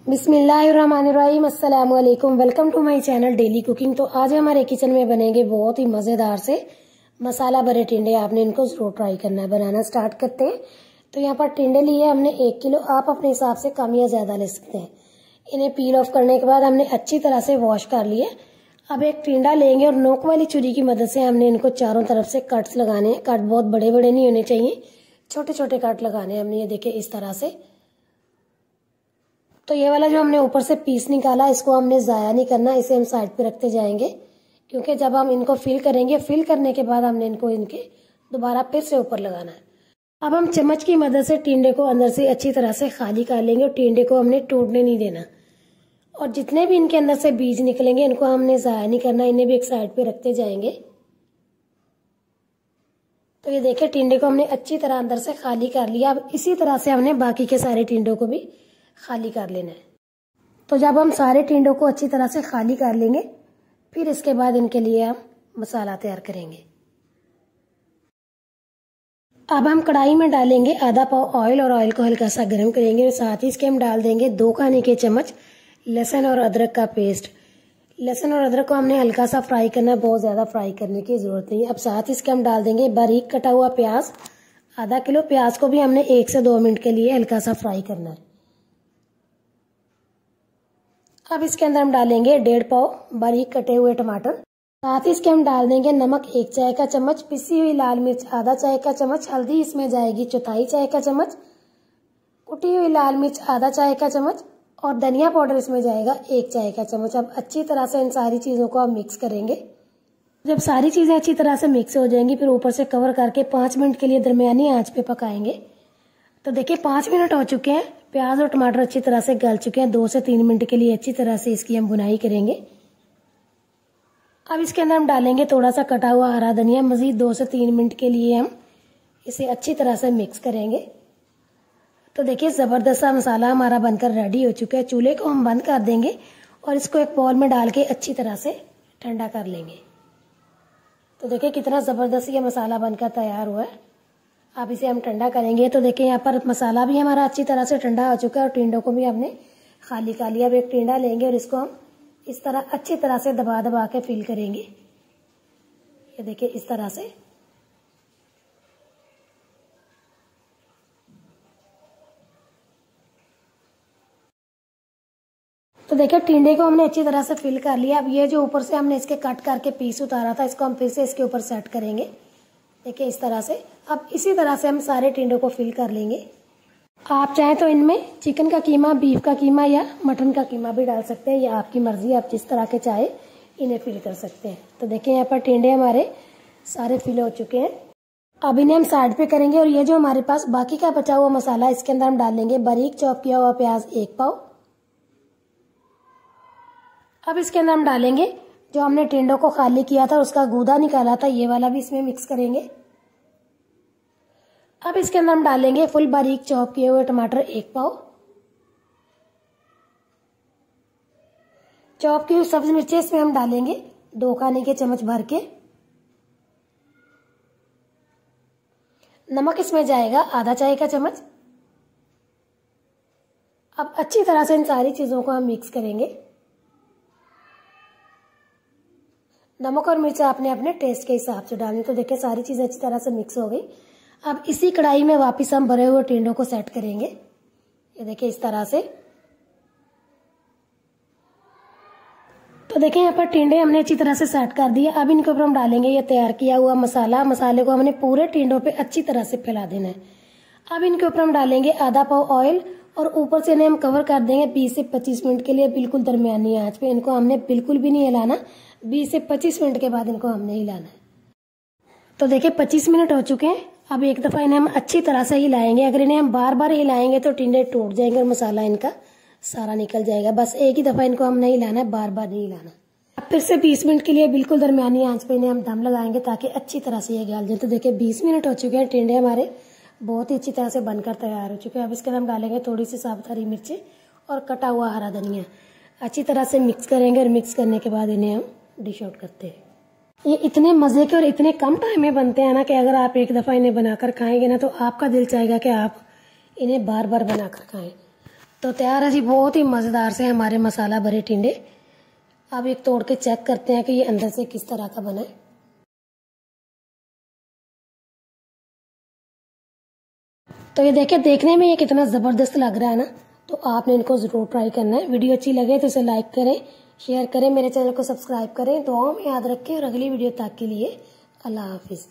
बिस्मिल्लाहिर्रहमानिर्रहीम, अस्सलाम वालेकुम। Welcome to my channel daily cooking. तो आज हमारे किचन में बनेंगे बहुत ही मज़ेदार से मसाला भरे टिंडे। आपने इनको ज़रूर ट्राई करना है। बनाना स्टार्ट करते हैं। तो यहाँ पर टिंडे लिए हमने 1 किलो। आप अपने हिसाब से कम या ज़्यादा ले सकते हैं। इन्हें पील ऑफ करने के बाद हमने अच्छी तरह से वॉश कर लिए। अब एक टिंडा लेंगे और नोक वाली छुरी की मदद से हमने इनको चारों तरफ से कट्स लगाने हैं। कट बहुत बड़े बड़े नहीं होने चाहिए, छोटे छोटे कट लगाने हैं हमने। ये देखिए इस तरह से। तो ये वाला जो हमने ऊपर से पीस निकाला, इसको हमने ज़ाया नहीं करना, इसे हम साइड पे रखते जाएंगे, क्योंकि जब हम इनको फिल करेंगे, फिल करने के बाद हमने इनको इनके दोबारा फिर से ऊपर लगाना है। अब हम चम्मच की मदद से टिंडे को अंदर से अच्छी तरह से खाली कर लेंगे और टिंडे को हमने टूटने नहीं देना। और जितने भी इनके अंदर से बीज निकलेंगे, इनको हमने ज़ाया नहीं करना, इन्हें भी एक साइड पे रखते जाएंगे। तो ये देखिए टिंडे को हमने अच्छी तरह अंदर से खाली कर लिया। अब इसी तरह से हमने बाकी के सारे टिंडों को भी खाली कर लेना है। तो जब हम सारे टिंडों को अच्छी तरह से खाली कर लेंगे, फिर इसके बाद इनके लिए हम मसाला तैयार करेंगे। अब हम कढ़ाई में डालेंगे आधा पाव ऑयल और ऑयल को हल्का सा गर्म करेंगे। साथ ही इसके हम डाल देंगे 2 खाने के चम्मच लहसुन और अदरक का पेस्ट। लहसुन और अदरक को हमने हल्का सा फ्राई करना है, बहुत ज़्यादा फ्राई करने की ज़रूरत नहीं है। अब साथ इसके हम डाल देंगे बारीक कटा हुआ प्याज, आधा किलो। प्याज को भी हमने 1 से 2 मिनट के लिए हल्का सा फ्राई करना है। अब इसके अंदर हम डालेंगे 1.5 पाव बारीक कटे हुए टमाटर। साथ ही इसके हम डाल देंगे नमक 1 चाय का चम्मच, पिसी हुई लाल मिर्च आधा चाय का चम्मच, हल्दी इसमें जाएगी 1/4 चाय का चम्मच, कुटी हुई लाल मिर्च आधा चाय का चम्मच और धनिया पाउडर इसमें जाएगा 1 चाय का चम्मच। अब अच्छी तरह से इन सारी चीज़ों को हम मिक्स करेंगे। जब सारी चीज़ें अच्छी तरह से मिक्स हो जाएंगी, फिर ऊपर से कवर करके 5 मिनट के लिए दरमियानी आंच पे पकाएंगे। तो देखिए 5 मिनट हो चुके हैं। प्याज और टमाटर अच्छी तरह से गल चुके हैं। 2 से 3 मिनट के लिए अच्छी तरह से इसकी हम भुनाई करेंगे। अब इसके अंदर हम डालेंगे थोड़ा सा कटा हुआ हरा धनिया। मजीद 2 से 3 मिनट के लिए हम इसे अच्छी तरह से मिक्स करेंगे। तो देखिए ज़बरदस्त सा मसाला हमारा बनकर रेडी हो चुका है। चूल्हे को हम बंद कर देंगे और इसको एक बाउल में डाल के अच्छी तरह से ठंडा कर लेंगे। तो देखिए कितना ज़बरदस्त ये मसाला बनकर तैयार हुआ है। अब इसे हम ठंडा करेंगे। तो देखिए यहाँ पर मसाला भी हमारा अच्छी तरह से ठंडा हो चुका है और टिंडों को भी हमने खाली कर लिया। अब एक टिंडा लेंगे और इसको हम इस तरह अच्छी तरह से दबा दबा के फिल करेंगे। ये देखिए इस तरह से। तो देखिए टिंडे को हमने अच्छी तरह से फिल कर लिया। अब ये जो ऊपर से हमने इसके कट करके पीस उतारा था, इसको हम फिर से इसके ऊपर सेट करेंगे। देखिए इस तरह से। अब इसी तरह से हम सारे टिंडों को फिल कर लेंगे। आप चाहें तो इनमें चिकन का कीमा, बीफ का कीमा या मटन का कीमा भी डाल सकते हैं, या आपकी मर्जी, आप जिस तरह के चाहे इन्हें फिल कर सकते हैं। तो देखिए यहाँ पर टिंडे हमारे सारे फिल हो चुके हैं। अब इन्हें हम साइड पे करेंगे और ये जो हमारे पास बाकी का बचा हुआ मसाला, इसके अंदर हम डालेंगे बारीक चॉप किया हुआ प्याज 1 पाव। अब इसके अंदर हम डालेंगे जो हमने टिंडों को खाली किया था, उसका गूदा निकाला था, ये वाला भी इसमें मिक्स करेंगे। अब इसके अंदर हम डालेंगे फुल बारीक चॉप किए हुए टमाटर 1 पाव, चॉप की हुई सब्ज मिर्चें इसमें हम डालेंगे 2 खाने के चम्मच भर के। नमक इसमें जाएगा आधा चाय का चम्मच। अब अच्छी तरह से इन सारी चीजों को हम मिक्स करेंगे। नमक और मिर्च आपने अपने टेस्ट के हिसाब से डालनी। तो देखिए सारी चीजें अच्छी तरह से मिक्स हो गई। अब इसी कढ़ाई में वापस हम भरे हुए टिंडों को सेट करेंगे। ये देखिए इस तरह से। तो देखिए यहाँ पर टिंडे हमने अच्छी तरह से सेट कर दिए। अब इनके ऊपर हम डालेंगे ये तैयार किया हुआ मसाला। मसाले को हमने पूरे टिंडों पे अच्छी तरह से फैला देना है। अब इनके ऊपर हम डालेंगे आधा पाव ऑयल और ऊपर से इन्हें हम कवर कर देंगे 20 से 25 मिनट के लिए, बिल्कुल दरमियानी आंच पे। इनको हमने बिल्कुल भी नहीं हिलाना। 20 से 25 मिनट के बाद इनको हमने हिलाना है। तो देखिए 25 मिनट हो चुके हैं। अब एक दफा इन्हें हम अच्छी तरह से हिलाएंगे। अगर इन्हें हम बार बार हिलाएंगे तो टिंडे टूट जाएंगे और मसाला इनका सारा निकल जाएगा। बस एक ही दफा इनको हमने हिलाना है, बार बार नहीं हिलाना। अब फिर से 20 मिनट के लिए बिल्कुल दरमियानी आंच पे इन्हें हम दम लगाएंगे ताकि अच्छी तरह से ये गल जाए। तो देखिए 20 मिनट हो चुके हैं। टिंडे हमारे बहुत ही अच्छी तरह से बनकर तैयार हो चुके हैं। अब इसके अंदर हम डालेंगे थोड़ी सी साबुत हरी मिर्चें और कटा हुआ हरा धनिया। अच्छी तरह से मिक्स करेंगे और मिक्स करने के बाद इन्हें हम डिश आउट करते हैं। ये इतने मजे के और इतने कम टाइम में बनते हैं ना कि अगर आप एक दफा इन्हें बनाकर खाएंगे ना, तो आपका दिल चाहेगा कि आप इन्हें बार बार बनाकर खाएं। तो तैयार है जी, बहुत ही मज़ेदार से हमारे मसाला भरे टिंडे। अब एक तोड़ के चेक करते हैं कि ये अंदर से किस तरह का बना है। तो ये देखिए, देखने में ये कितना ज़बरदस्त लग रहा है ना। तो आपने इनको ज़रूर ट्राई करना है। वीडियो अच्छी लगे तो इसे लाइक करें, शेयर करें, मेरे चैनल को सब्सक्राइब करें, दुआओं में याद रखें और अगली वीडियो तक के लिए अल्लाह हाफिज़।